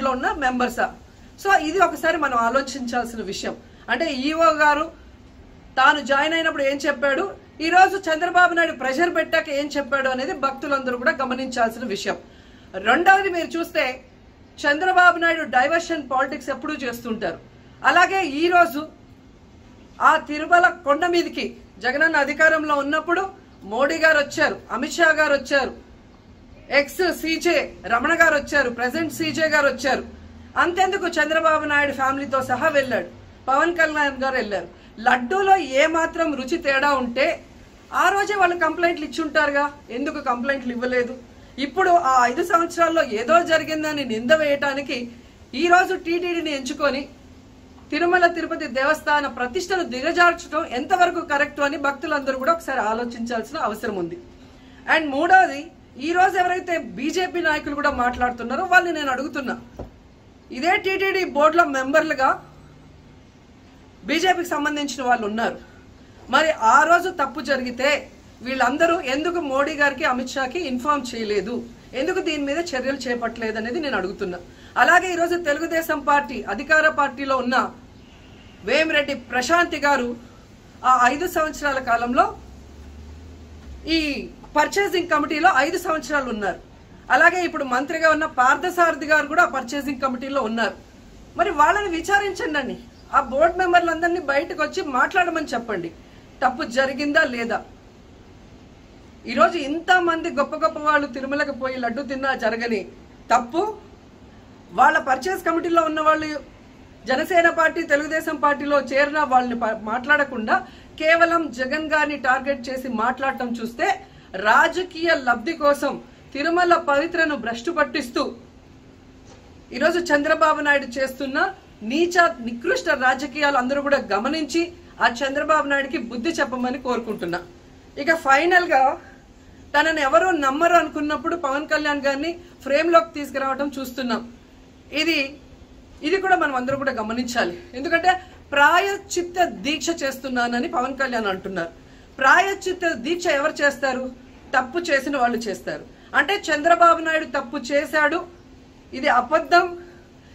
లో ఉన్న మెంబర్సా? సో ఇది ఒకసారి మనం ఆలోచించాల్సిన విషయం. అంటే ఈఓ గారు తాను జాయిన్ అయినప్పుడు ఏం చెప్పాడు, ఈ రోజు చంద్రబాబు నాయుడు ప్రెషర్ పెట్టాక ఏం చెప్పాడు అనేది భక్తులందరూ కూడా గమనించాల్సిన విషయం. రెండవది మీరు చూస్తే చంద్రబాబు నాయుడు డైవర్షన్ పాలిటిక్స్ ఎప్పుడూ చేస్తుంటారు. అలాగే ఈ రోజు ఆ తిరుమల కొండ మీదకి జగనన్న అధికారంలో ఉన్నప్పుడు మోడీ గారు వచ్చారు, అమిత్ షా గారు వచ్చారు, ఎక్స్ సీజే రమణ గారు వచ్చారు, ప్రెసిడెంట్ సీజే గారు వచ్చారు. అంతెందుకు చంద్రబాబు నాయుడు ఫ్యామిలీతో సహా వెళ్ళాడు, పవన్ కళ్యాణ్ గారు వెళ్ళారు. లడ్డూలో ఏ మాత్రం రుచి తేడా ఉంటే ఆ రోజే వాళ్ళు కంప్లైంట్లు ఇచ్చి ఉంటారుగా, ఎందుకు కంప్లైంట్లు ఇవ్వలేదు? ఇప్పుడు ఆ 5 సంవత్సరాల్లో ఏదో జరిగిందని నింద వేయటానికి ఈ రోజు టీటీడీని ఎంచుకొని తిరుమల తిరుపతి దేవస్థాన ప్రతిష్టను దిగజార్చడం ఎంతవరకు కరెక్ట్ అని భక్తులందరూ కూడా ఒకసారి ఆలోచించాల్సిన అవసరం ఉంది. అండ్ మూడోది, ఈ రోజు ఎవరైతే బీజేపీ నాయకులు కూడా మాట్లాడుతున్నారో వాళ్ళని నేను అడుగుతున్నా, ఇదే టీటీడీ బోర్డులో మెంబర్లుగా బీజేపీకి సంబంధించిన వాళ్ళు ఉన్నారు. మరి ఆ రోజు తప్పు జరిగితే వీళ్ళందరూ ఎందుకు మోడీ గారికి అమిత్ షాకి ఇన్ఫార్మ్ చేయలేదు, ఎందుకు దీని మీద చర్యలు చేపట్టలేదు అనేది నేను అడుగుతున్నా. అలాగే ఈరోజు తెలుగుదేశం పార్టీ అధికార పార్టీలో ఉన్న వేమిరెడ్డి ప్రశాంతి గారు ఆ 5 సంవత్సరాల కాలంలో ఈ పర్చేసింగ్ కమిటీలో 5 సంవత్సరాలు ఉన్నారు. అలాగే ఇప్పుడు మంత్రిగా ఉన్న పార్థసారథి గారు కూడా పర్చేసింగ్ కమిటీలో ఉన్నారు. మరి వాళ్ళని విచారించండి, ఆ బోర్డు మెంబర్లందరినీ బయటకు వచ్చి మాట్లాడమని చెప్పండి, తప్పు జరిగిందా లేదా. ఈరోజు ఇంతమంది గొప్ప గొప్ప వాళ్ళు తిరుమలకు పోయి లడ్డు తిన్నా జరగని తప్పు వాళ్ళ పర్చేస్ కమిటీలో ఉన్న వాళ్ళు జనసేన పార్టీ తెలుగుదేశం పార్టీలో చేరిన వాళ్ళని మాట్లాడకుండా కేవలం జగన్ గారిని టార్గెట్ చేసి మాట్లాడటం చూస్తే రాజకీయ లబ్ధి కోసం తిరుమల పవిత్రను భ్రష్టు పట్టిస్తూ ఈరోజు చంద్రబాబు నాయుడు చేస్తున్న నీచ నికృష్ట రాజకీయాలు అందరూ కూడా గమనించి ఆ చంద్రబాబు నాయుడికి బుద్ధి చెప్పమని కోరుకుంటున్నా. ఇక ఫైనల్ గా తనని ఎవరూ నమ్మరు అనుకున్నప్పుడు పవన్ కళ్యాణ్ గారిని ఫ్రేమ్ లోకి తీసుకురావడం చూస్తున్నాం. ఇది కూడా మనం అందరూ కూడా గమనించాలి. ఎందుకంటే ప్రాయశ్చిత్త దీక్ష చేస్తున్నానని పవన్ కళ్యాణ్ అంటున్నారు. ప్రాయశ్చిత్త దీక్ష ఎవరు చేస్తారు? తప్పు చేసిన వాళ్ళు చేస్తారు. అంటే చంద్రబాబు నాయుడు తప్పు చేశాడు, ఇది అబద్ధం,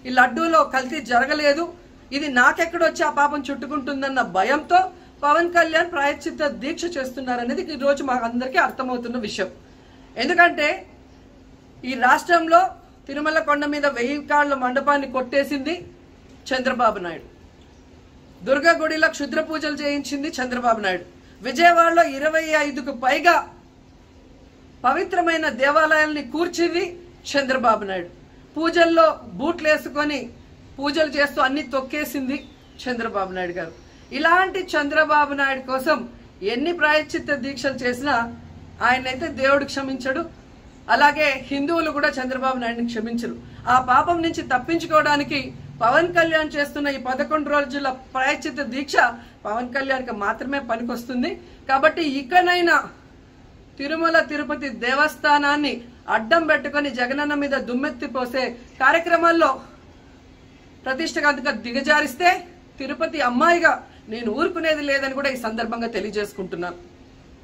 ఈ లడ్డూలో కల్తీ జరగలేదు, ఇది నాకెక్కడొచ్చి ఆ పాపం చుట్టుకుంటుందన్న భయంతో పవన్ కళ్యాణ్ ప్రాయశ్చిత్త దీక్ష చేస్తున్నారనేది ఈ రోజు మాకు అందరికీ అర్థమవుతున్న విషయం. ఎందుకంటే ఈ రాష్ట్రంలో తిరుమల కొండ మీద 1000 కాళ్ల మండపాన్ని కొట్టేసింది చంద్రబాబు నాయుడు, దుర్గా గుడిలో క్షుద్ర పూజలు చేయించింది చంద్రబాబు నాయుడు, విజయవాడలో 25కు పైగా పవిత్రమైన దేవాలయాల్ని కూర్చింది చంద్రబాబు నాయుడు, పూజల్లో బూట్లు వేసుకొని పూజలు చేస్తూ అన్ని తొక్కేసింది చంద్రబాబు నాయుడు గారు. ఇలాంటి చంద్రబాబు నాయుడు కోసం ఎన్ని ప్రాయశ్చిత్త దీక్షలు చేసినా ఆయనైతే దేవుడు క్షమించడు, అలాగే హిందువులు కూడా చంద్రబాబు నాయుడిని క్షమించరు. ఆ పాపం నుంచి తప్పించుకోవడానికి పవన్ కళ్యాణ్ చేస్తున్న ఈ 11 రోజుల ప్రాయశ్చిత్త దీక్ష పవన్ కళ్యాణ్కి మాత్రమే పనికొస్తుంది. కాబట్టి ఇకనైనా తిరుమల తిరుపతి దేవస్థానాన్ని అడ్డం పెట్టుకుని జగనన్న మీద దుమ్మెత్తి పోసే కార్యక్రమాల్లో ప్రతిష్టగా దిగజారిస్తే తిరుపతి అమ్మాయిగా నేను ఊరుకునేది లేదని కూడా ఈ సందర్భంగా తెలియజేసుకుంటున్నాను.